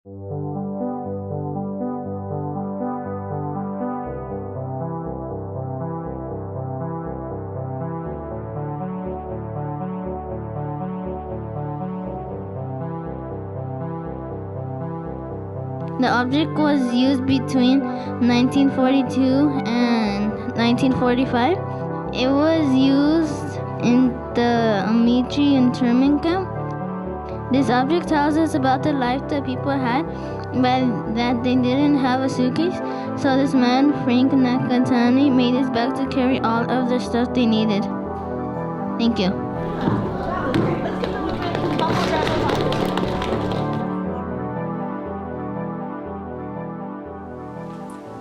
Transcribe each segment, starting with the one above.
The object was used between 1942 and 1945. It was used in the Amache internment camp. This object tells us about the life that people had, but that they didn't have a suitcase. So this man, Frank Nakatani, made his bag to carry all of the stuff they needed. Thank you.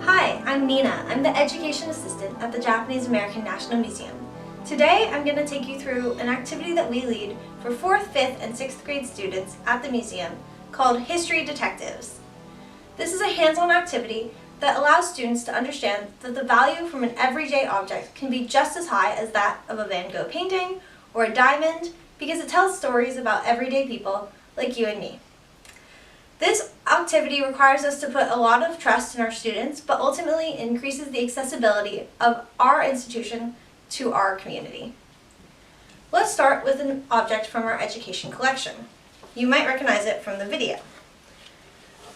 Hi, I'm Nina. I'm the Education Assistant at the Japanese American National Museum. Today, I'm going to take you through an activity that we lead for 4th, 5th, and 6th grade students at the museum called History Detectives. This is a hands-on activity that allows students to understand that the value from an everyday object can be just as high as that of a Van Gogh painting or a diamond because it tells stories about everyday people like you and me. This activity requires us to put a lot of trust in our students, but ultimately increases the accessibility of our institution to our community. Let's start with an object from our education collection. You might recognize it from the video.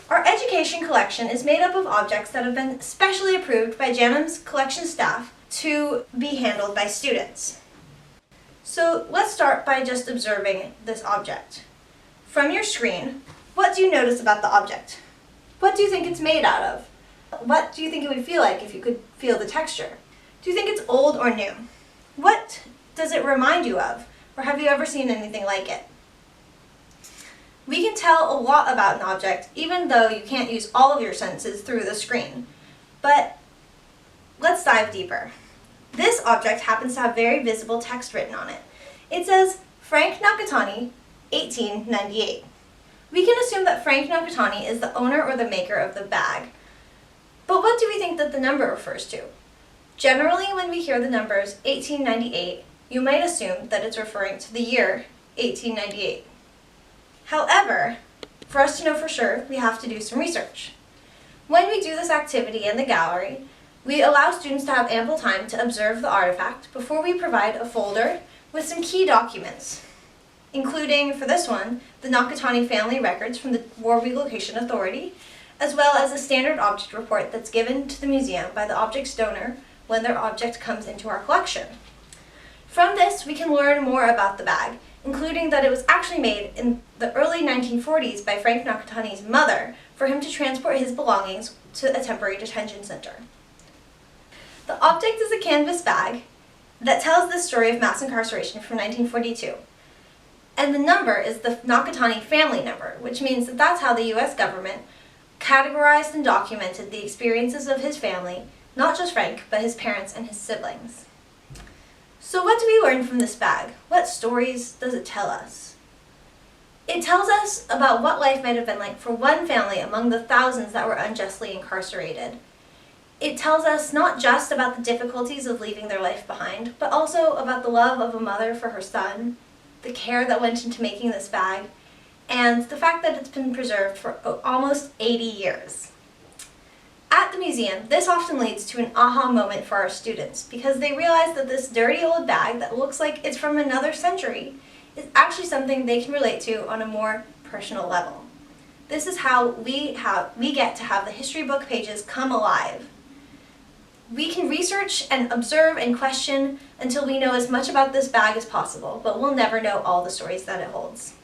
Our education collection is made up of objects that have been specially approved by JANM's collection staff to be handled by students. So let's start by just observing this object. From your screen, what do you notice about the object? What do you think it's made out of? What do you think it would feel like if you could feel the texture? Do you think it's old or new? What does it remind you of? Or have you ever seen anything like it? We can tell a lot about an object even though you can't use all of your senses through the screen. But let's dive deeper. This object happens to have very visible text written on it. It says, Frank Nakatani, 1898. We can assume that Frank Nakatani is the owner or the maker of the bag. But what do we think that the number refers to? Generally, when we hear the numbers 1898, you might assume that it's referring to the year 1898. However, for us to know for sure, we have to do some research. When we do this activity in the gallery, we allow students to have ample time to observe the artifact before we provide a folder with some key documents, including, for this one, the Nakatani family records from the War Relocation Authority, as well as a standard object report that's given to the museum by the object's donor when their object comes into our collection. From this, we can learn more about the bag, including that it was actually made in the early 1940s by Frank Nakatani's mother for him to transport his belongings to a temporary detention center. The object is a canvas bag that tells the story of mass incarceration from 1942. And the number is the Nakatani family number, which means that that's how the U.S. government categorized and documented the experiences of his family, not just Frank, but his parents and his siblings. So what do we learn from this bag? What stories does it tell us? It tells us about what life might have been like for one family among the thousands that were unjustly incarcerated. It tells us not just about the difficulties of leaving their life behind, but also about the love of a mother for her son, the care that went into making this bag, and the fact that it's been preserved for almost 80 years. At the museum, this often leads to an aha moment for our students because they realize that this dirty old bag that looks like it's from another century is actually something they can relate to on a more personal level. This is how we get to have the history book pages come alive. We can research and observe and question until we know as much about this bag as possible, but we'll never know all the stories that it holds.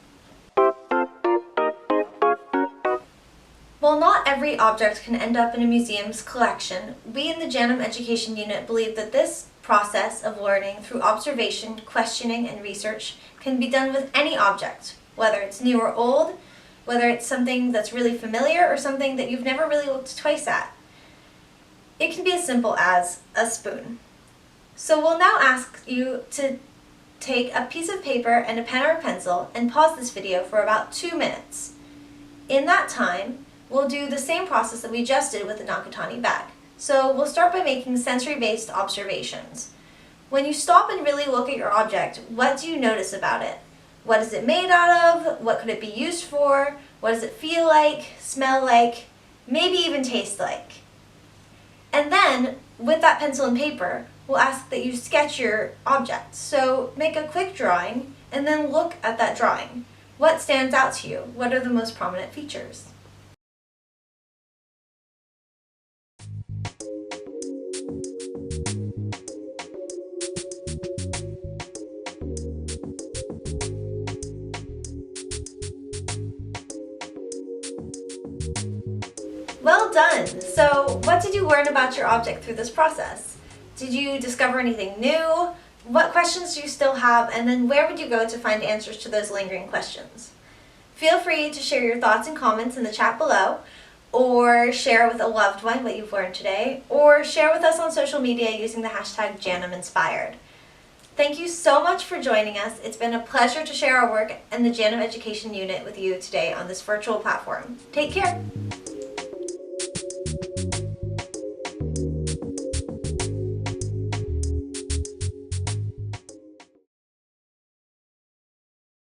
While not every object can end up in a museum's collection, we in the JANM Education Unit believe that this process of learning through observation, questioning, and research can be done with any object, whether it's new or old, whether it's something that's really familiar or something that you've never really looked twice at. It can be as simple as a spoon. So we'll now ask you to take a piece of paper and a pen or a pencil and pause this video for about 2 minutes. In that time, we'll do the same process that we just did with the Nakatani bag. So we'll start by making sensory-based observations. When you stop and really look at your object, what do you notice about it? What is it made out of? What could it be used for? What does it feel like, smell like, maybe even taste like? And then, with that pencil and paper, we'll ask that you sketch your object. So make a quick drawing and then look at that drawing. What stands out to you? What are the most prominent features? Well done! So what did you learn about your object through this process? Did you discover anything new? What questions do you still have? And then where would you go to find answers to those lingering questions? Feel free to share your thoughts and comments in the chat below, or share with a loved one what you've learned today, or share with us on social media using the hashtag JANMinspired. Thank you so much for joining us. It's been a pleasure to share our work and the JANM Education Unit with you today on this virtual platform. Take care!